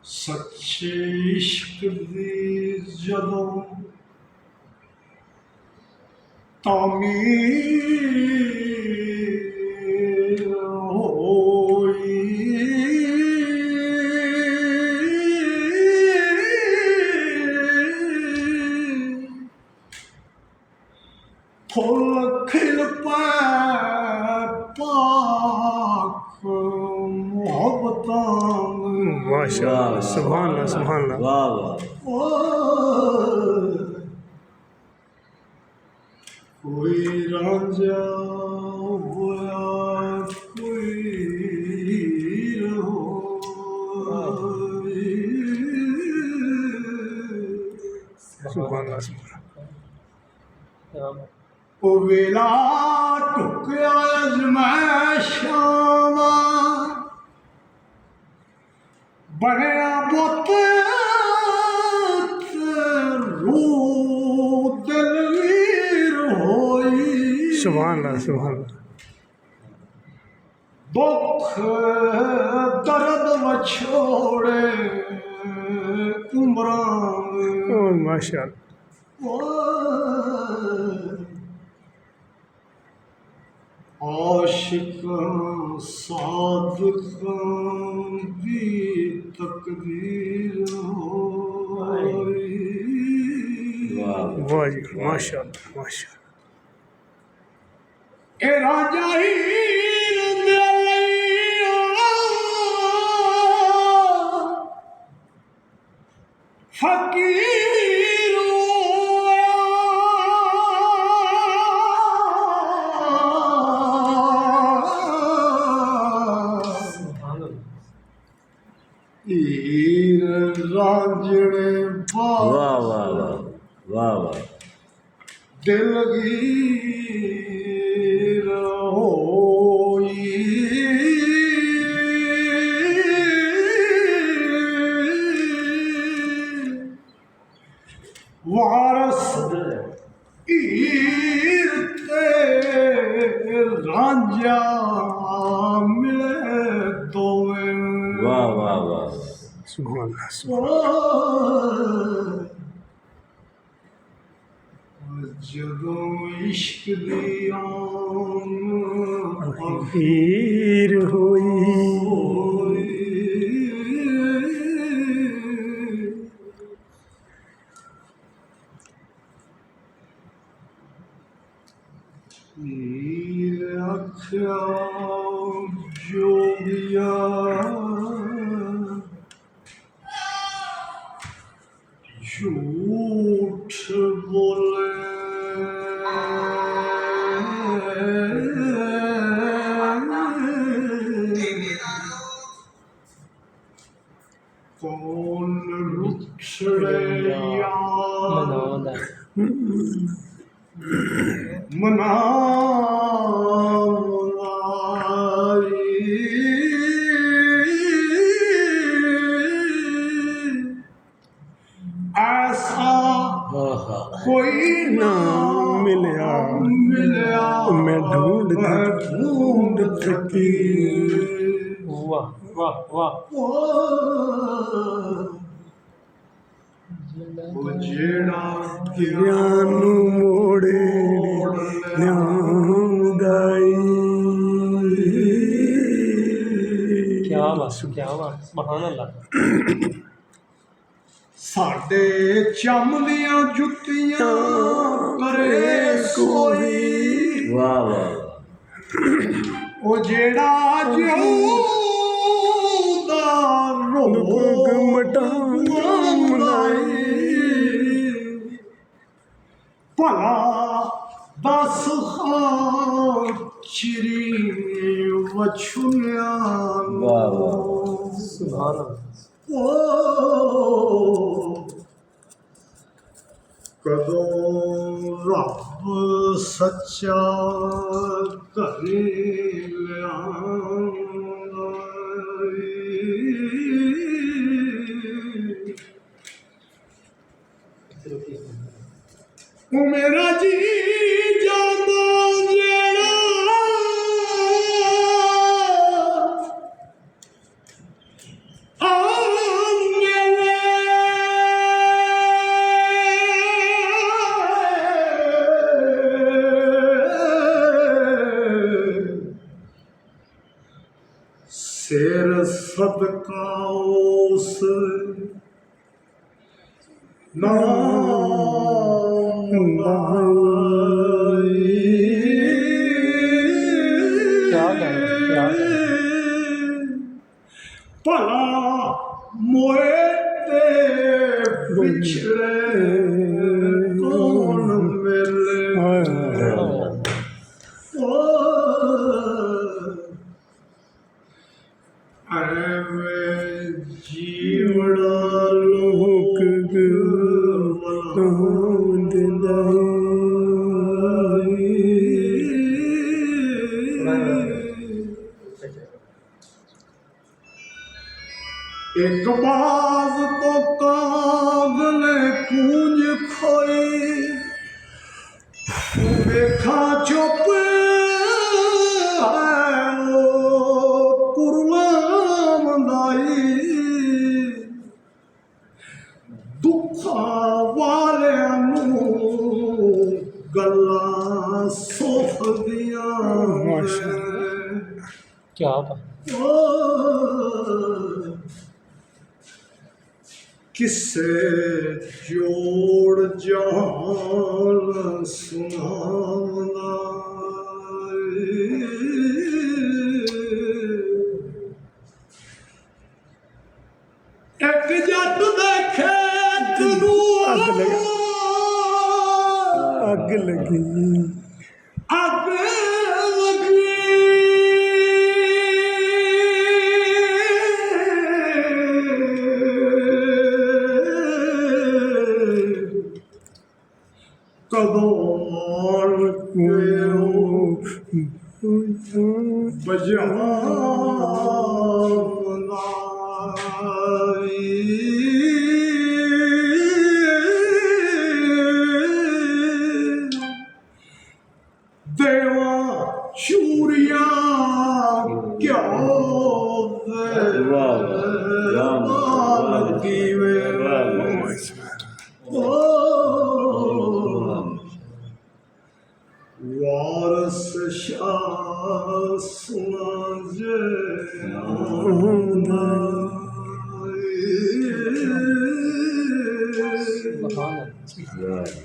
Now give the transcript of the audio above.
सच्चे इश्क दी जदों तामीर होई फुल खिल पाक मोहब्बतां माशाअल्लाह, सुभान अल्लाह, सुभान अल्लाह। वाह वाह। कोई रांझा होया कोई सुभान अल्लाह, सुभान ओ वेला टुकया अजमैशां बनया बुत रूह दिलवीर होई सुभान अल्लाह, सुभान अल्लाह। दुख दर्द वछोड़े उमरां ओ माशाअल्लाह। आशिकां सादिकां दी तकदीर होई वाह जी, माशाअल्लाह, माशाअल्लाह। ए राजा हीर दे लईया फकीर होया हीर रांझणे वाह वाह वाह वाह वाह। दिलगीर होई वारस हीर ते रांझा मिले दोवें वाह वाह वाह। सुभान अल्लाह, सुभान जदों इश्क दी हीर होई हीर आख्या जोगिया झूठ बोले कौन रुछड़े यार ऐसा कोई ना मिलया मैं ढूंढ थकी। वाह वाह वाह। जेड़ा ज्ञान मोड़े न्यादाई। क्या बात, क्या बात, सुभान अल्लाह। साडे चम दियां जुत्तियां करे कोई वाह वाह। ओ जेड़ा जिउंदा रोग मटाई भला दस खान ਛੁਨਿਆ ਵਾਹ, ਵਾਹ। ਸੁਭਾਨ ਅੱਲਾਹ ਓ ਕਦੋਂ ਰੱਬ ਸੱਚਾ ਘਰੇ ਲਿਆਂਦਾ ਉਹ ਮੇਰਾ ਜੀ ਜਾਂਦਾ ਜਿਹੜਾ ਆ ਮਿਲੇ ਸਿਰ ਸਦਕਾ ਉਸ क्या क्या ਭਲਾ ਮੋਏ ਤੇ ਵਿਛੜੇ ਕੌਣ ਮਿਲੇ ਐਵੇਂ ਜੀਵੜਾ ਲੋਕ ਇੱਕ ਬਾਜ਼ ਤੋਂ ਕਾਗਲ ਕੂੰਜ ਖੋਈ ਵੇਖਾ ਚੁੱਪ ਕੁਰਲਾਮ ਦਾਈ ਦੁੱਖਾਂ ਵਾਲਿਆਂ ਨੂੰ ਗੱਲਾਂ ਸੁਖਦੀਆਂ क्या बात ਕਿਸੇ ਜੋੜ ਜਾਨ ਸੁਣਾਉਂਦਾ ਇੱਕ ਜੱਟ ਦੇ ਖੇਤ ਨੂੰ ਅੱਗ ਲੱਗੀ ਅੱਗ ਲੱਗੀ ਕਦੋਂ ਆਣ ਕੇ ਦੇਵਾ ਚੂਰੀਆਂ ਕਿਉਂ ਦੇ ਲੱਗੀ ਵੇ ਵਾਰਸ ਸ਼ਾਹ ਸੁਣਾ ਜੇ सुभान अल्लाह